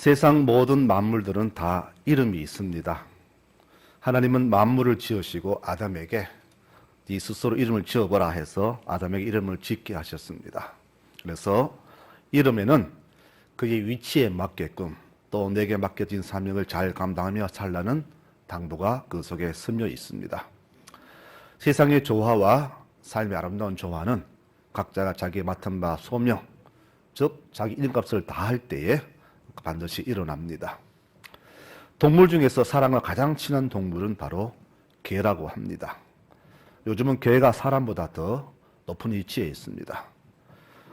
세상 모든 만물들은 다 이름이 있습니다. 하나님은 만물을 지으시고 아담에게 네 스스로 이름을 지어보라 해서 아담에게 이름을 짓게 하셨습니다. 그래서 이름에는 그의 위치에 맞게끔 또 내게 맡겨진 사명을 잘 감당하며 살라는 당부가 그 속에 스며 있습니다. 세상의 조화와 삶의 아름다운 조화는 각자가 자기의 맡은 바 소명, 즉 자기 이름값을 다할 때에 반드시 일어납니다. 동물 중에서 사람과 가장 친한 동물은 바로 개라고 합니다. 요즘은 개가 사람보다 더 높은 위치에 있습니다.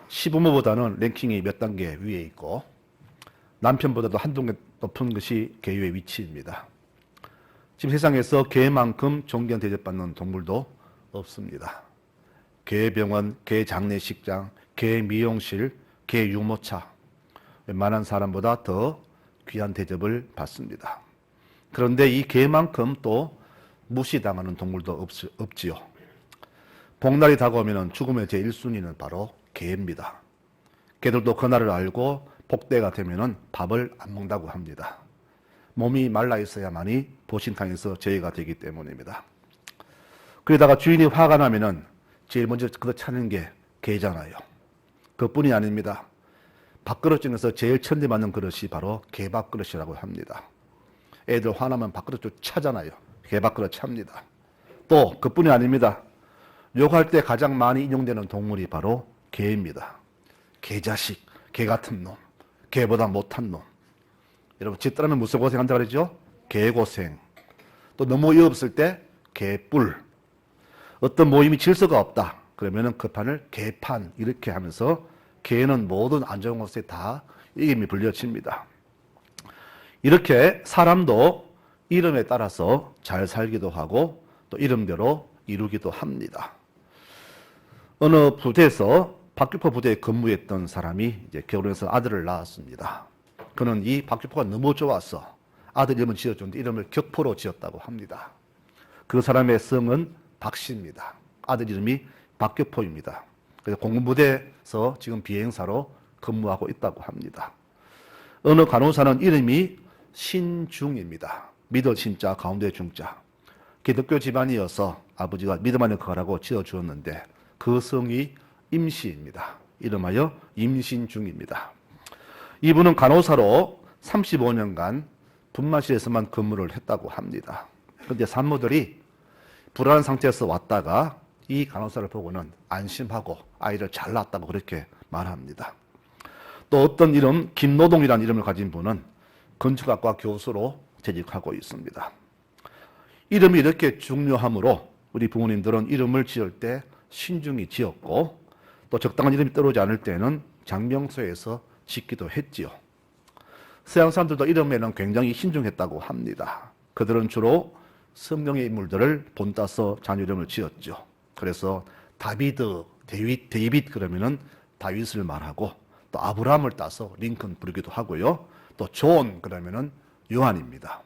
시부모보다는 랭킹이 몇 단계 위에 있고 남편보다도 한 단계 높은 것이 개의 위치입니다. 지금 세상에서 개만큼 존경 대접받는 동물도 없습니다. 개병원, 개장례식장, 개미용실, 개유모차 웬만한 사람보다 더 귀한 대접을 받습니다. 그런데 이 개만큼 또 무시당하는 동물도 없지요. 복날이 다가오면 죽음의 제1순위는 바로 개입니다. 개들도 그날을 알고 복대가 되면 밥을 안 먹는다고 합니다. 몸이 말라 있어야만이 보신탕에서 제외가 되기 때문입니다. 그러다가 주인이 화가 나면 제일 먼저 그거 찾는 게 개잖아요. 그뿐이 아닙니다. 밥그릇 중에서 제일 천리받는 그릇이 바로 개밥그릇이라고 합니다. 애들 화나면 밥그릇 좀 차잖아요. 개밥그릇 찹니다. 또 그뿐이 아닙니다. 욕할 때 가장 많이 인용되는 동물이 바로 개입니다. 개자식, 개같은 놈, 개보다 못한 놈. 여러분 집사람은 무슨 고생한다고 그러죠? 개고생. 또 너무 어이없을 때 개뿔. 어떤 모임이 질서가 없다. 그러면 그 판을 개판 이렇게 하면서 개는 모든 안 좋은 것에 다 이름이 불려집니다. 이렇게 사람도 이름에 따라서 잘 살기도 하고 또 이름대로 이루기도 합니다. 어느 부대에서 박격포 부대에 근무했던 사람이 이제 결혼해서 아들을 낳았습니다. 그는 이 박격포가 너무 좋아서 아들 이름을 지어줬는데 이름을 격포로 지었다고 합니다. 그 사람의 성은 박씨입니다. 아들 이름이 박격포입니다. 그래서 공군부대에서 지금 비행사로 근무하고 있다고 합니다. 어느 간호사는 이름이 신중입니다. 믿을 신자 가운데 중자. 기독교 집안이어서 아버지가 믿음 안에 거하라고 지어주었는데 그 성이 임시입니다. 이름하여 임신중입니다. 이분은 간호사로 35년간 분만실에서만 근무를 했다고 합니다. 그런데 산모들이 불안한 상태에서 왔다가 이 간호사를 보고는 안심하고 아이를 잘 낳았다고 그렇게 말합니다. 또 어떤 이름, 김노동이라는 이름을 가진 분은 건축학과 교수로 재직하고 있습니다. 이름이 이렇게 중요하므로 우리 부모님들은 이름을 지을 때 신중히 지었고 또 적당한 이름이 떠오르지 않을 때는 장명소에서 짓기도 했지요. 서양 사람들도 이름에는 굉장히 신중했다고 합니다. 그들은 주로 성경의 인물들을 본따서 자녀 이름을 지었죠. 그래서 다비드, 데이빗 그러면은 다윗을 말하고 또 아브라함을 따서 링컨 부르기도 하고요. 또 존 그러면은 요한입니다.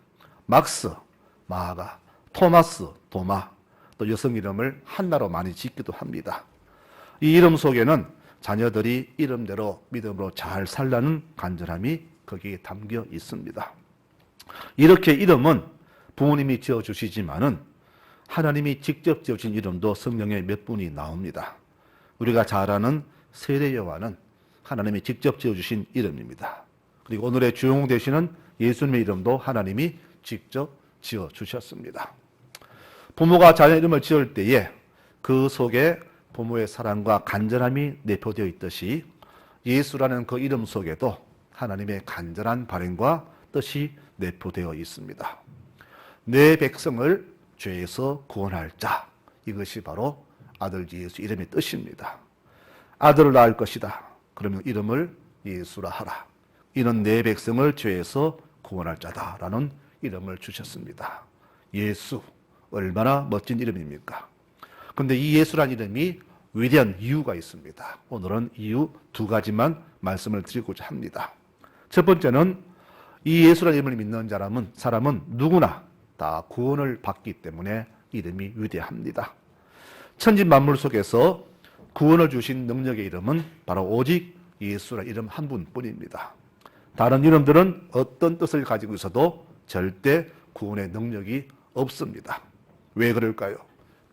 막스, 마가, 토마스, 도마, 또 여성 이름을 한나로 많이 짓기도 합니다. 이 이름 속에는 자녀들이 이름대로 믿음으로 잘 살라는 간절함이 거기에 담겨 있습니다. 이렇게 이름은 부모님이 지어주시지만은 하나님이 직접 지어준 이름도 성경에 몇 분이 나옵니다. 우리가 잘 아는 세례 요한은 하나님이 직접 지어주신 이름입니다. 그리고 오늘의 주인공 되시는 예수님의 이름도 하나님이 직접 지어주셨습니다. 부모가 자녀 이름을 지을 때에 그 속에 부모의 사랑과 간절함이 내포되어 있듯이 예수라는 그 이름 속에도 하나님의 간절한 바람과 뜻이 내포되어 있습니다. 내 백성을 죄에서 구원할 자, 이것이 바로 아들 예수 이름의 뜻입니다. 아들을 낳을 것이다. 그러면 이름을 예수라 하라. 이는 내 백성을 죄에서 구원할 자다라는 이름을 주셨습니다. 예수, 얼마나 멋진 이름입니까? 그런데 이 예수란 이름이 위대한 이유가 있습니다. 오늘은 이유 두 가지만 말씀을 드리고자 합니다. 첫 번째는 이 예수란 이름을 믿는 사람은 누구나 다 구원을 받기 때문에 이름이 위대합니다. 천지 만물 속에서 구원을 주신 능력의 이름은 바로 오직 예수라 이름 한 분뿐입니다. 다른 이름들은 어떤 뜻을 가지고 있어도 절대 구원의 능력이 없습니다. 왜 그럴까요?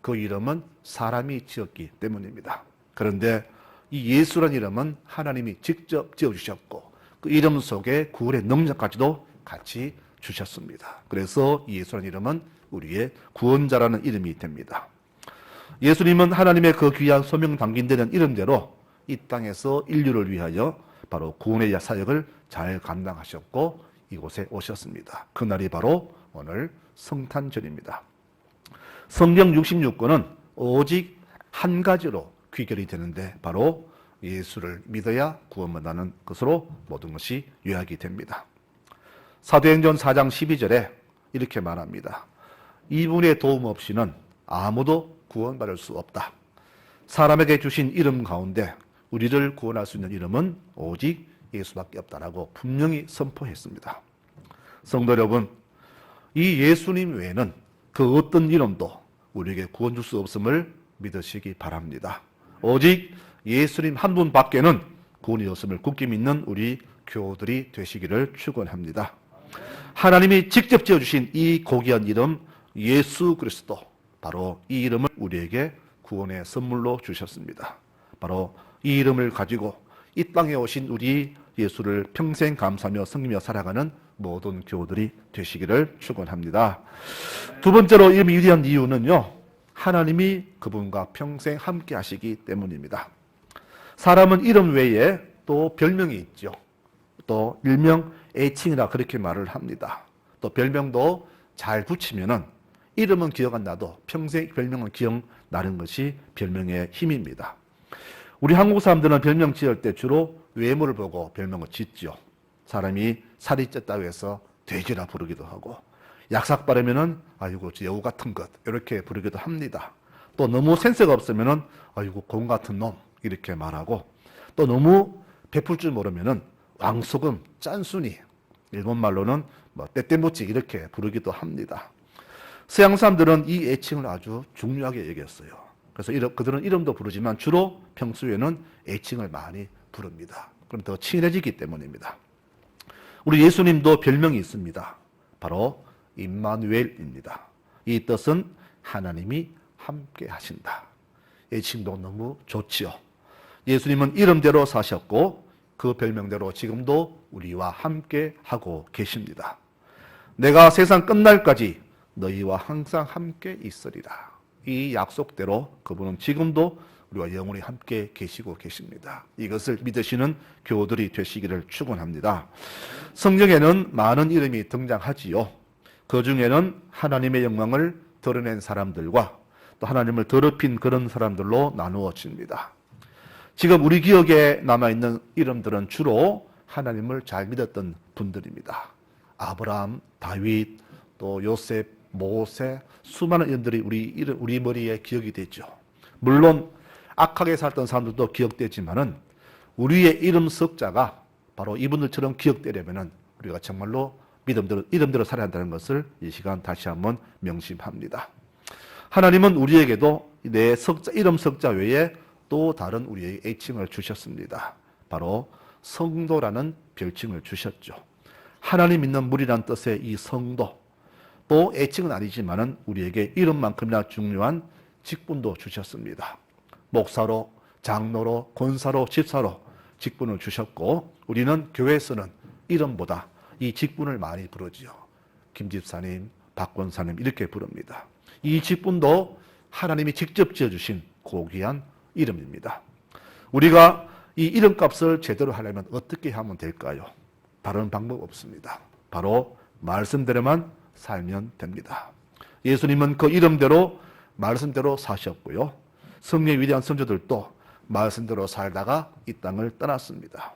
그 이름은 사람이 지었기 때문입니다. 그런데 이 예수란 이름은 하나님이 직접 지어주셨고 그 이름 속에 구원의 능력까지도 같이 주셨습니다. 그래서 예수란 이름은 우리의 구원자라는 이름이 됩니다. 예수님은 하나님의 그 귀한 소명 담긴 되는 이름대로 이 땅에서 인류를 위하여 바로 구원의 사역을 잘 감당하셨고 이곳에 오셨습니다. 그날이 바로 오늘 성탄절입니다. 성경 66권은 오직 한 가지로 귀결이 되는데 바로 예수를 믿어야 구원받는 것으로 모든 것이 요약이 됩니다. 사도행전 4장 12절에 이렇게 말합니다. 이분의 도움 없이는 아무도 구원받을 수 없다. 사람에게 주신 이름 가운데 우리를 구원할 수 있는 이름은 오직 예수밖에 없다라고 분명히 선포했습니다. 성도 여러분, 이 예수님 외에는 그 어떤 이름도 우리에게 구원 줄 수 없음을 믿으시기 바랍니다. 오직 예수님 한 분 밖에는 구원이 없음을 굳게 믿는 우리 교우들이 되시기를 축원합니다. 하나님이 직접 지어주신 이 고귀한 이름 예수 그리스도, 바로 이 이름을 우리에게 구원의 선물로 주셨습니다. 바로 이 이름을 가지고 이 땅에 오신 우리 예수를 평생 감사하며 섬기며 살아가는 모든 교우들이 되시기를 축원합니다. 두 번째로 이름이 위대한 이유는요, 하나님이 그분과 평생 함께 하시기 때문입니다. 사람은 이름 외에 또 별명이 있죠. 또 일명 애칭이라 그렇게 말을 합니다. 또 별명도 잘 붙이면은 이름은 기억 안 나도 평생 별명은 기억나는 것이 별명의 힘입니다. 우리 한국 사람들은 별명 지을 때 주로 외모를 보고 별명을 짓죠. 사람이 살이 쪘다고 해서 돼지라 부르기도 하고, 약삭 바르면은 아이고 여우 같은 것 이렇게 부르기도 합니다. 또 너무 센스가 없으면은 아이고 곰 같은 놈 이렇게 말하고, 또 너무 베풀 줄 모르면은 왕소금, 짠순이, 일본 말로는 뭐 떼떼모찌 이렇게 부르기도 합니다. 서양 사람들은 이 애칭을 아주 중요하게 여겼어요. 그래서 그들은 이름도 부르지만 주로 평소에는 애칭을 많이 부릅니다. 그럼 더 친해지기 때문입니다. 우리 예수님도 별명이 있습니다. 바로 임마누엘입니다. 이 뜻은 하나님이 함께 하신다. 애칭도 너무 좋지요. 예수님은 이름대로 사셨고 그 별명대로 지금도 우리와 함께 하고 계십니다. 내가 세상 끝날까지 너희와 항상 함께 있으리라. 이 약속대로 그분은 지금도 우리와 영원히 함께 계시고 계십니다. 이것을 믿으시는 교우들이 되시기를 축원합니다. 성경에는 많은 이름이 등장하지요. 그 중에는 하나님의 영광을 드러낸 사람들과 또 하나님을 더럽힌 그런 사람들로 나누어집니다. 지금 우리 기억에 남아있는 이름들은 주로 하나님을 잘 믿었던 분들입니다. 아브라함, 다윗, 또 요셉, 모세, 수많은 이름들이 우리 머리에 기억이 되죠. 물론 악하게 살던 사람들도 기억되지만은 우리의 이름 석자가 바로 이분들처럼 기억되려면은 우리가 정말로 이름대로 살아야 한다는 것을 이 시간 다시 한번 명심합니다. 하나님은 우리에게도 내 이름 석자 외에 또 다른 우리의 애칭을 주셨습니다. 바로 성도라는 별칭을 주셨죠. 하나님 믿는 무리란 뜻의 이 성도, 또 애칭은 아니지만은 우리에게 이름만큼이나 중요한 직분도 주셨습니다. 목사로, 장로로, 권사로, 집사로 직분을 주셨고, 우리는 교회에서는 이름보다 이 직분을 많이 부르지요. 김 집사님, 박 권사님 이렇게 부릅니다. 이 직분도 하나님이 직접 지어주신 고귀한 이름입니다. 우리가 이 이름값을 제대로 하려면 어떻게 하면 될까요? 다른 방법 없습니다. 바로 말씀대로만 살면 됩니다. 예수님은 그 이름대로 말씀대로 사셨고요. 성령의 위대한 선조들도 말씀대로 살다가 이 땅을 떠났습니다.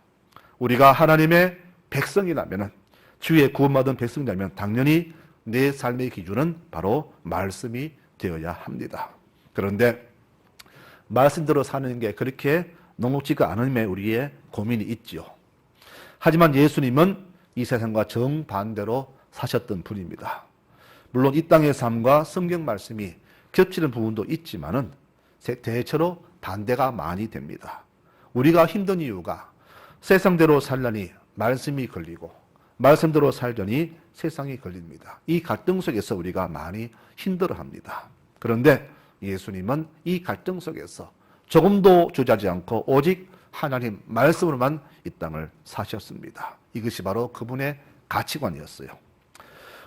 우리가 하나님의 백성이라면, 주의 구원받은 백성이라면 당연히 내 삶의 기준은 바로 말씀이 되어야 합니다. 그런데 말씀대로 사는 게 그렇게 녹록지가 않음에 우리의 고민이 있죠. 하지만 예수님은 이 세상과 정반대로 사셨던 분입니다. 물론 이 땅의 삶과 성경 말씀이 겹치는 부분도 있지만은 대체로 반대가 많이 됩니다. 우리가 힘든 이유가 세상대로 살려니 말씀이 걸리고 말씀대로 살려니 세상이 걸립니다. 이 갈등 속에서 우리가 많이 힘들어합니다. 그런데 예수님은 이 갈등 속에서 조금도 주저하지 않고 오직 하나님 말씀으로만 이 땅을 사셨습니다. 이것이 바로 그분의 가치관이었어요.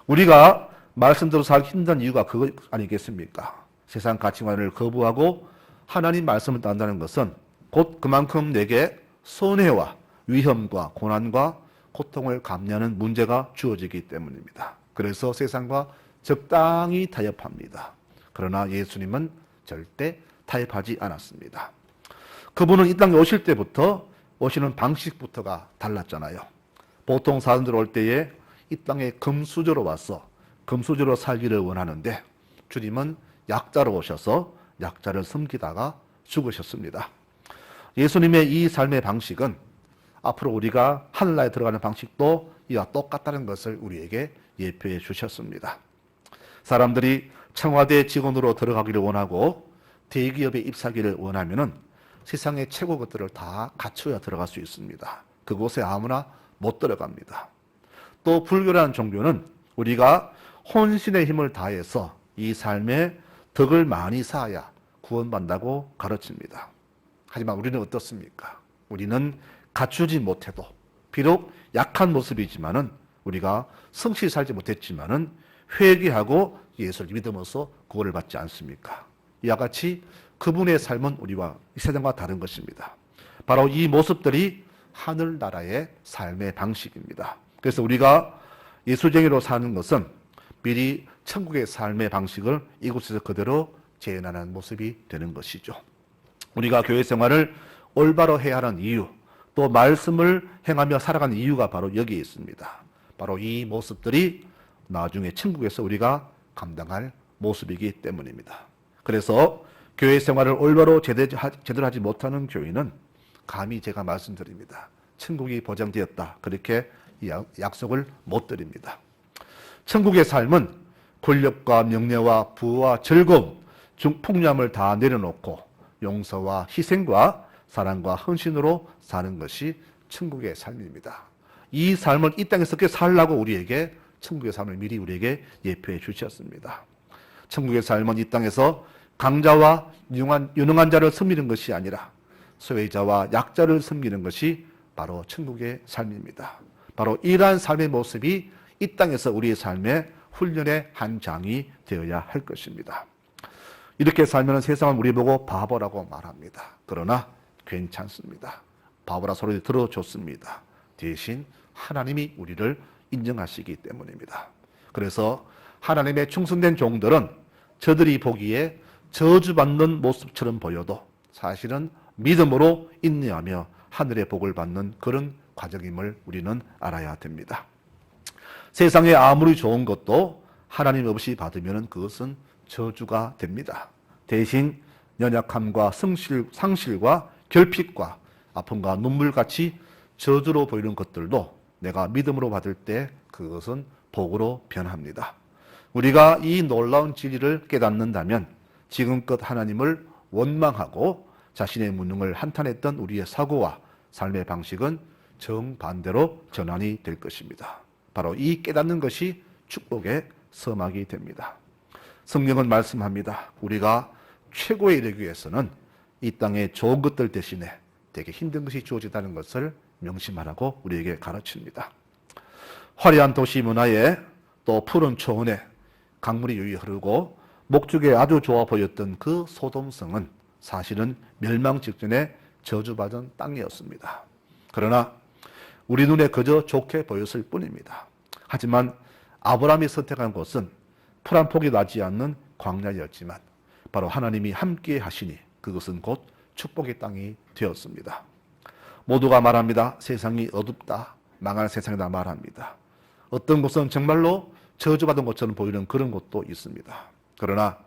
우리가 말씀대로 살기 힘든 이유가 그거 아니겠습니까? 세상 가치관을 거부하고 하나님 말씀을 따른다는 것은 곧 그만큼 내게 손해와 위험과 고난과 고통을 감내하는 문제가 주어지기 때문입니다. 그래서 세상과 적당히 타협합니다. 그러나 예수님은 절대 타협하지 않았습니다. 그분은 이 땅에 오실 때부터 오시는 방식부터가 달랐잖아요. 보통 사람들 올 때에 이 땅에 금수저로 와서 금수저로 살기를 원하는데 주님은 약자로 오셔서 약자를 섬기다가 죽으셨습니다. 예수님의 이 삶의 방식은 앞으로 우리가 하늘나라에 들어가는 방식도 이와 똑같다는 것을 우리에게 예표해 주셨습니다. 사람들이 청와대 직원으로 들어가기를 원하고 대기업에 입사하기를 원하면은 세상의 최고 것들을 다 갖춰야 들어갈 수 있습니다. 그곳에 아무나 못 들어갑니다. 또 불교라는 종교는 우리가 혼신의 힘을 다해서 이 삶에 덕을 많이 쌓아야 구원받는다고 가르칩니다. 하지만 우리는 어떻습니까? 우리는 갖추지 못해도 비록 약한 모습이지만은 우리가 성실히 살지 못했지만은 회개하고 예수를 믿으면서 구원을 받지 않습니까? 이와 같이 그분의 삶은 우리와 이 세상과 다른 것입니다. 바로 이 모습들이 하늘나라의 삶의 방식입니다. 그래서 우리가 예수쟁이로 사는 것은 미리 천국의 삶의 방식을 이곳에서 그대로 재현하는 모습이 되는 것이죠. 우리가 교회 생활을 올바로 해야 하는 이유, 또 말씀을 행하며 살아가는 이유가 바로 여기에 있습니다. 바로 이 모습들이 나중에 천국에서 우리가 감당할 모습이기 때문입니다. 그래서 교회 생활을 올바로 제대로 하지 못하는 교회는 감히 제가 말씀드립니다. 천국이 보장되었다. 그렇게 약속을 못 드립니다. 천국의 삶은 권력과 명예와 부와 즐거움, 풍요함을 다 내려놓고 용서와 희생과 사랑과 헌신으로 사는 것이 천국의 삶입니다. 이 삶을 이 땅에서 어떻게 살라고 우리에게 천국의 삶을 미리 우리에게 예표해 주셨습니다. 천국의 삶은 이 땅에서 강자와 유능한 자를 섬기는 것이 아니라 소외자와 약자를 섬기는 것이 바로 천국의 삶입니다. 바로 이러한 삶의 모습이 이 땅에서 우리의 삶의 훈련의 한 장이 되어야 할 것입니다. 이렇게 살면 세상은 우리 보고 바보라고 말합니다. 그러나 괜찮습니다. 바보라 소리 들어줬습니다. 대신 하나님이 우리를 인정하시기 때문입니다. 그래서 하나님의 충성된 종들은 저들이 보기에 저주받는 모습처럼 보여도 사실은 믿음으로 인내하며 하늘의 복을 받는 그런 과정임을 우리는 알아야 됩니다. 세상에 아무리 좋은 것도 하나님 없이 받으면 그것은 저주가 됩니다. 대신 연약함과 상실과 결핍과 아픔과 눈물같이 저주로 보이는 것들도 내가 믿음으로 받을 때 그것은 복으로 변합니다. 우리가 이 놀라운 진리를 깨닫는다면 지금껏 하나님을 원망하고 자신의 무능을 한탄했던 우리의 사고와 삶의 방식은 정반대로 전환이 될 것입니다. 바로 이 깨닫는 것이 축복의 서막이 됩니다. 성경은 말씀합니다. 우리가 최고에 이르기 위해서는 이 땅의 좋은 것들 대신에 되게 힘든 것이 주어지다는 것을 명심하라고 우리에게 가르칩니다. 화려한 도시 문화에 또 푸른 초원에 강물이 유유히 흐르고 목축에 아주 좋아 보였던 그 소돔성은 사실은 멸망 직전에 저주받은 땅이었습니다. 그러나 우리 눈에 그저 좋게 보였을 뿐입니다. 하지만 아브라함이 선택한 곳은 풀 한 폭이 나지 않는 광야였지만 바로 하나님이 함께 하시니 그것은 곧 축복의 땅이 되었습니다. 모두가 말합니다. 세상이 어둡다. 망할 세상이다 말합니다. 어떤 곳은 정말로 저주받은 것처럼 보이는 그런 곳도 있습니다. 그러나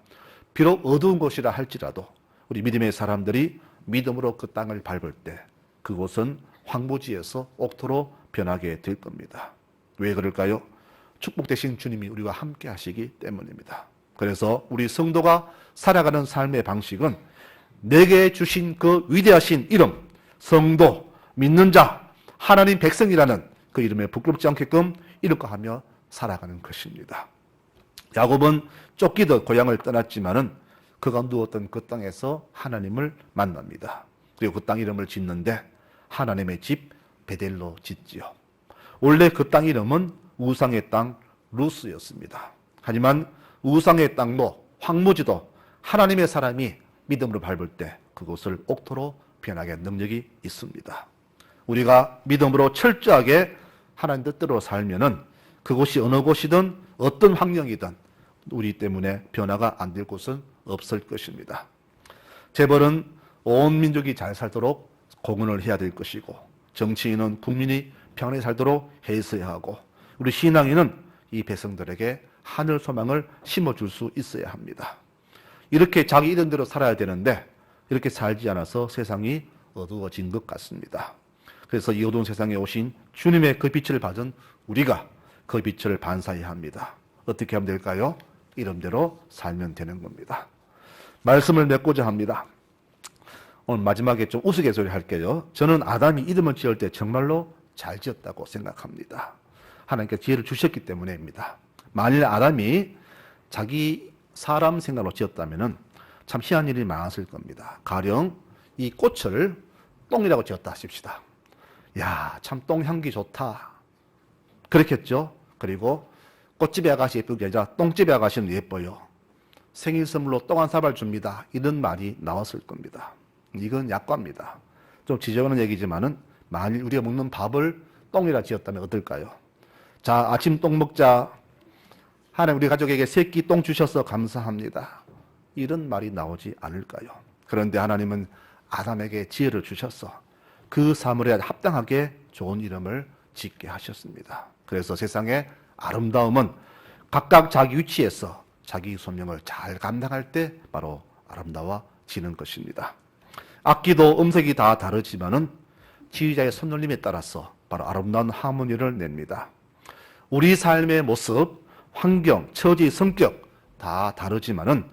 비록 어두운 곳이라 할지라도 우리 믿음의 사람들이 믿음으로 그 땅을 밟을 때 그곳은 황무지에서 옥토로 변하게 될 겁니다. 왜 그럴까요? 축복 되신 주님이 우리와 함께 하시기 때문입니다. 그래서 우리 성도가 살아가는 삶의 방식은 내게 주신 그 위대하신 이름, 성도, 믿는 자, 하나님 백성이라는 그 이름에 부끄럽지 않게끔 이룩하며 살아가는 것입니다. 야곱은 쫓기듯 고향을 떠났지만은 그가 누웠던 그 땅에서 하나님을 만납니다. 그리고 그 땅 이름을 짓는데 하나님의 집 베델로 짓지요. 원래 그 땅 이름은 우상의 땅 루스였습니다. 하지만 우상의 땅도 황무지도 하나님의 사람이 믿음으로 밟을 때 그곳을 옥토로 변하게 하는 능력이 있습니다. 우리가 믿음으로 철저하게 하나님 뜻대로 살면은 그곳이 어느 곳이든 어떤 환경이든 우리 때문에 변화가 안 될 곳은 없을 것입니다. 재벌은 온 민족이 잘 살도록 공헌을 해야 될 것이고, 정치인은 국민이 평안히 살도록 해서야 하고, 우리 신앙인은 이 백성들에게 하늘 소망을 심어줄 수 있어야 합니다. 이렇게 자기 이름대로 살아야 되는데 이렇게 살지 않아서 세상이 어두워진 것 같습니다. 그래서 이 어두운 세상에 오신 주님의 그 빛을 받은 우리가 그 빛을 반사해야 합니다. 어떻게 하면 될까요? 이름대로 살면 되는 겁니다. 말씀을 맺고자 합니다. 오늘 마지막에 좀 우스갯소리 할게요. 저는 아담이 이름을 지을 때 정말로 잘 지었다고 생각합니다. 하나님께 지혜를 주셨기 때문입니다. 만일 아담이 자기 사람 생각으로 지었다면 참 희한한 일이 많았을 겁니다. 가령 이 꽃을 똥이라고 지었다 하십시다. 야, 참 똥 향기 좋다. 그렇겠죠? 그리고 꽃집에 아가씨 예쁜 게 아니라 똥집에 아가씨는 예뻐요. 생일 선물로 똥 한 사발 줍니다. 이런 말이 나왔을 겁니다. 이건 약과입니다. 좀 지저분한 얘기지만은 만일 우리가 먹는 밥을 똥이라 지었다면 어떨까요? 자, 아침 똥 먹자. 하나님 우리 가족에게 새끼 똥 주셔서 감사합니다. 이런 말이 나오지 않을까요? 그런데 하나님은 아담에게 지혜를 주셔서 그 사물에 합당하게 좋은 이름을 짓게 하셨습니다. 그래서 세상의 아름다움은 각각 자기 위치에서 자기 소명을 잘 감당할 때 바로 아름다워지는 것입니다. 악기도 음색이 다 다르지만은 지휘자의 손놀림에 따라서 바로 아름다운 하모니를 냅니다. 우리 삶의 모습, 환경, 처지, 성격 다 다르지만은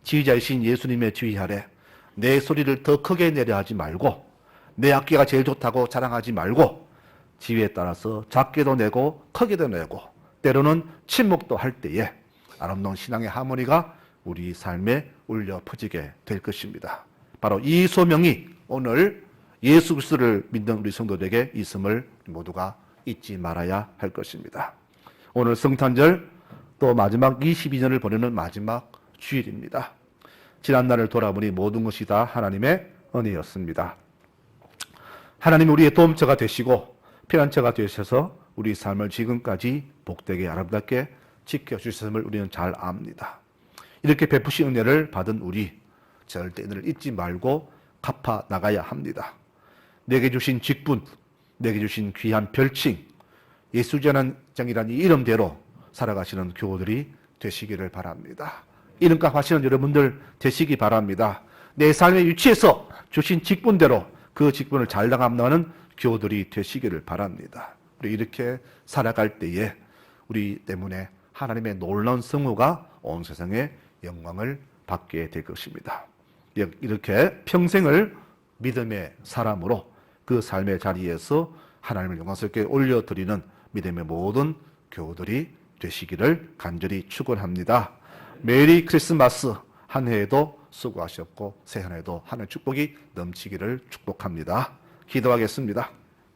지휘자이신 예수님의 지휘 아래 내 소리를 더 크게 내려 하지 말고 내 악기가 제일 좋다고 자랑하지 말고 지휘에 따라서 작게도 내고 크게도 내고 때로는 침묵도 할 때에 아름다운 신앙의 하모니가 우리 삶에 울려 퍼지게 될 것입니다. 바로 이 소명이 오늘 예수 그리스도를 믿는 우리 성도들에게 있음을 모두가 잊지 말아야 할 것입니다. 오늘 성탄절 또 마지막 22년을 보내는 마지막 주일입니다. 지난날을 돌아보니 모든 것이 다 하나님의 은혜였습니다. 하나님이 우리의 도움처가 되시고 피난처가 되셔서 우리 삶을 지금까지 복되게 아름답게 지켜주셨음을 우리는 잘 압니다. 이렇게 베푸신 은혜를 받은 우리 절대 은혜를 잊지 말고 갚아 나가야 합니다. 내게 주신 직분, 내게 주신 귀한 별칭, 예수전환장이라는 이 이름대로 살아가시는 교우들이 되시기를 바랍니다. 이름값 하시는 여러분들 되시기 바랍니다. 내 삶의 위치에서 주신 직분대로 그 직분을 잘 나가는 교우들이 되시기를 바랍니다. 우리 이렇게 살아갈 때에 우리 때문에 하나님의 놀라운 성호가 온 세상에 영광을 받게 될 것입니다. 이렇게 평생을 믿음의 사람으로 그 삶의 자리에서 하나님을 영광스럽게 올려드리는 믿음의 모든 교우들이 되시기를 간절히 축원합니다. 메리 크리스마스. 한 해에도 수고하셨고 새 한 해도 하늘 축복이 넘치기를 축복합니다. 기도하겠습니다.